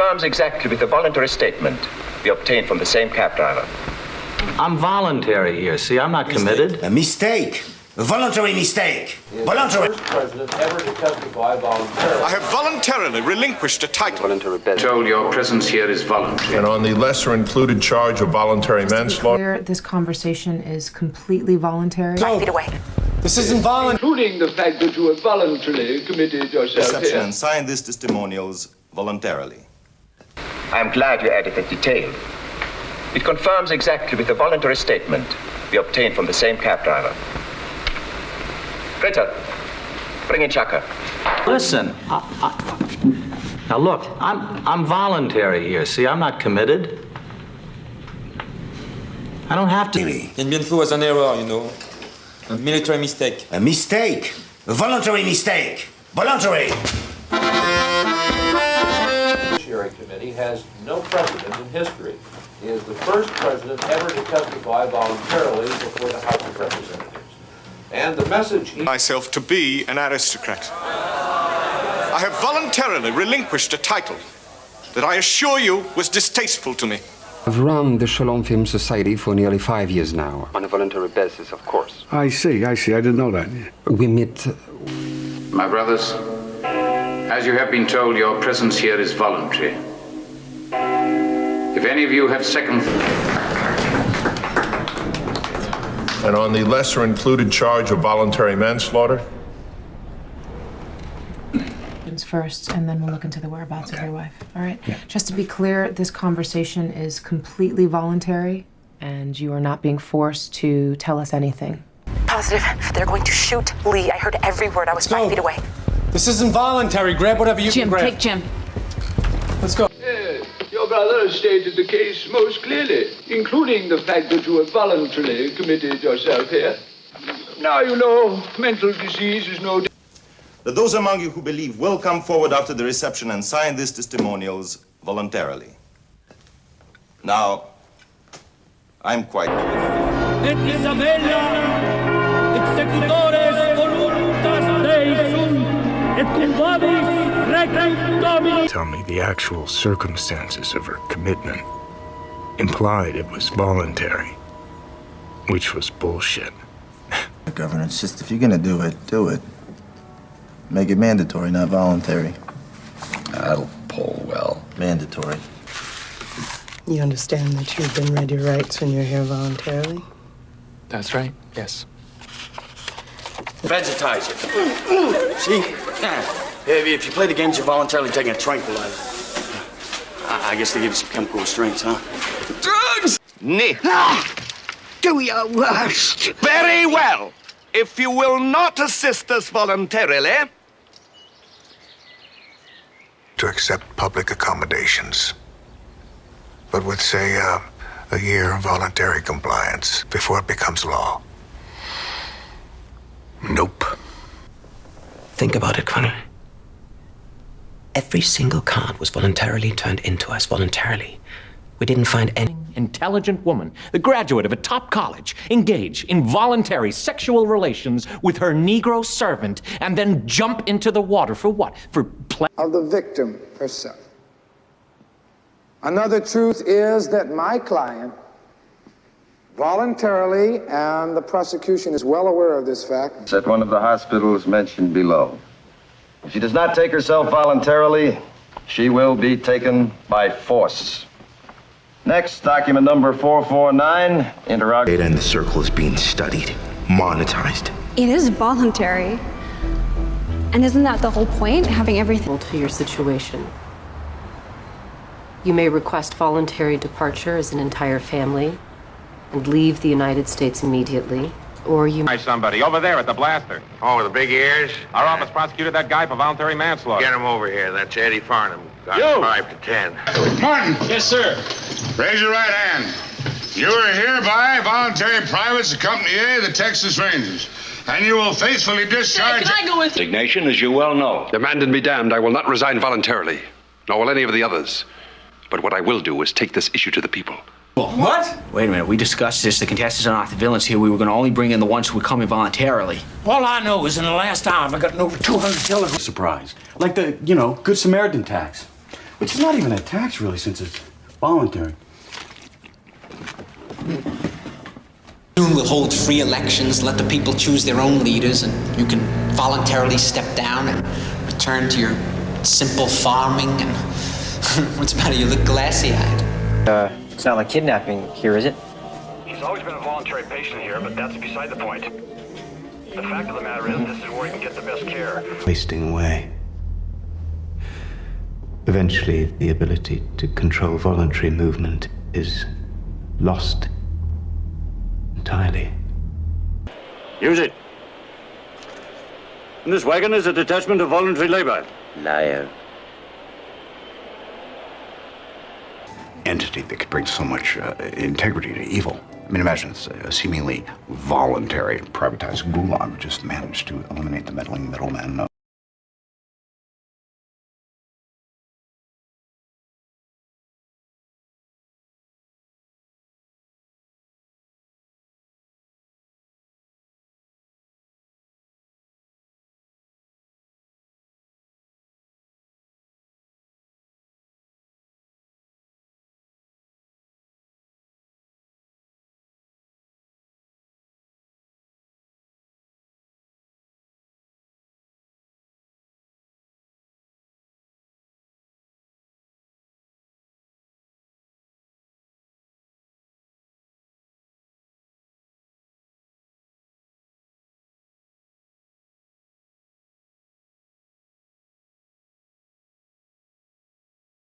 confirms exactly with the voluntary statement we obtained from the same cab driver. I'm voluntary here. See, I'm not committed. A mistake. A voluntary mistake. Voluntary. The first president ever to testify voluntarily. I have voluntarily relinquished a title. Told your presence here is voluntary. And on the lesser included charge of voluntary manslaughter. This conversation is completely voluntary. 5 feet away. This isn't voluntary. Including the fact that you have voluntarily committed yourself Reception here. and sign these testimonials voluntarily. I am glad you added that detail. It confirms exactly with the voluntary statement we obtained from the same cab driver. Ritter, bring in Chaka. Listen, now look, I'm voluntary here. See, I'm not committed. I don't have to. It was an error, you know. A military mistake. A mistake. A voluntary mistake. Voluntary. The Judiciary Committee has no precedent in history. He is the first president ever to testify voluntarily before the House of Representatives. And the message... Myself to be an aristocrat. I have voluntarily relinquished a title that I assure you was distasteful to me. I've run the Shalom Film Society for nearly 5 years now. On a voluntary basis, of course. I see. I didn't know that. We meet... My brothers, as you have been told, your presence here is voluntary. If any of you have second... And on the lesser included charge of voluntary manslaughter. First, and then we'll look into the whereabouts of your wife. All right? Yeah. Just to be clear, this conversation is completely voluntary, and you are not being forced to tell us anything. Positive. They're going to shoot Lee. I heard every word. I was 5 feet away. This isn't voluntary. Grab whatever you can grab. Jim, take Jim. Let's go. Your brother stated the case most clearly, including the fact that you have voluntarily committed yourself here. Now you know mental disease is no... That those among you who believe will come forward after the reception and sign these testimonials voluntarily. Now, I'm quite... Et Isabella, executores voluntas Dei sunt, et cum vobis requiem Domini. Tell me the actual circumstances of her commitment implied it was voluntary, which was bullshit. Governor, it's just if you're gonna do it, do it. Make it mandatory, not voluntary. That'll poll well. Mandatory. You understand that you've been read your rights when you're here voluntarily? That's right, yes. Vegetize it. See? If you play the games, you're voluntarily taking a tranquilizer. I guess they give you some chemical restraints, huh? Drugs! Nick. Do your worst. Very well. If you will not assist us voluntarily... To accept public accommodations, but with, say, a year of voluntary compliance before it becomes law. Nope. Think about it, Connor. Every single card was voluntarily turned into us, voluntarily. We didn't find any... Intelligent woman, the graduate of a top college, engage in voluntary sexual relations with her Negro servant and then jump into the water for what? For play? Of the victim herself. Another truth is that my client voluntarily, and the prosecution is well aware of this fact, At one of the hospitals mentioned below. If she does not take herself voluntarily, she will be taken by force. Next, document number 449, interrogation. And the circle is being studied, monetized. It is voluntary. And isn't that the whole point? Having everything To your situation. You may request voluntary departure as an entire family and leave the United States immediately, or you... Hi, somebody. Over there at the blaster. Oh, with the big ears? Our office prosecuted that guy for voluntary manslaughter. Get him over here. That's Eddie Farnham. Got You! 5 to 10. Martin. Yes, sir. Raise your right hand. You are hereby voluntary privates of Company A of the Texas Rangers, and you will faithfully discharge... Can I go with... Resignation, as you well know. Demand and be damned, I will not resign voluntarily, nor will any of the others. But what I will do is take this issue to the people. What? Wait a minute, we discussed this. The contestants are not the villains here. We were going to only bring in the ones who would come in voluntarily. All I know is in the last hour, I've gotten over 200 telegrams. Surprise. Like the, Good Samaritan tax. Which is not even a tax, really, since it's voluntary. Soon we'll hold free elections, let the people choose their own leaders, and you can voluntarily step down and return to your simple farming and... What's the matter? You look glassy-eyed. It's not like kidnapping here, is it? He's always been a voluntary patient here, but that's beside the point. The fact of the matter is, this is where he can get the best care. Wasting away. Eventually, the ability to control voluntary movement is lost entirely. Use it. And this wagon is a detachment of voluntary labor. Liar. Entity that could bring so much integrity to evil. I mean, imagine it's a seemingly voluntary privatized gulag just managed to eliminate the meddling middlemen.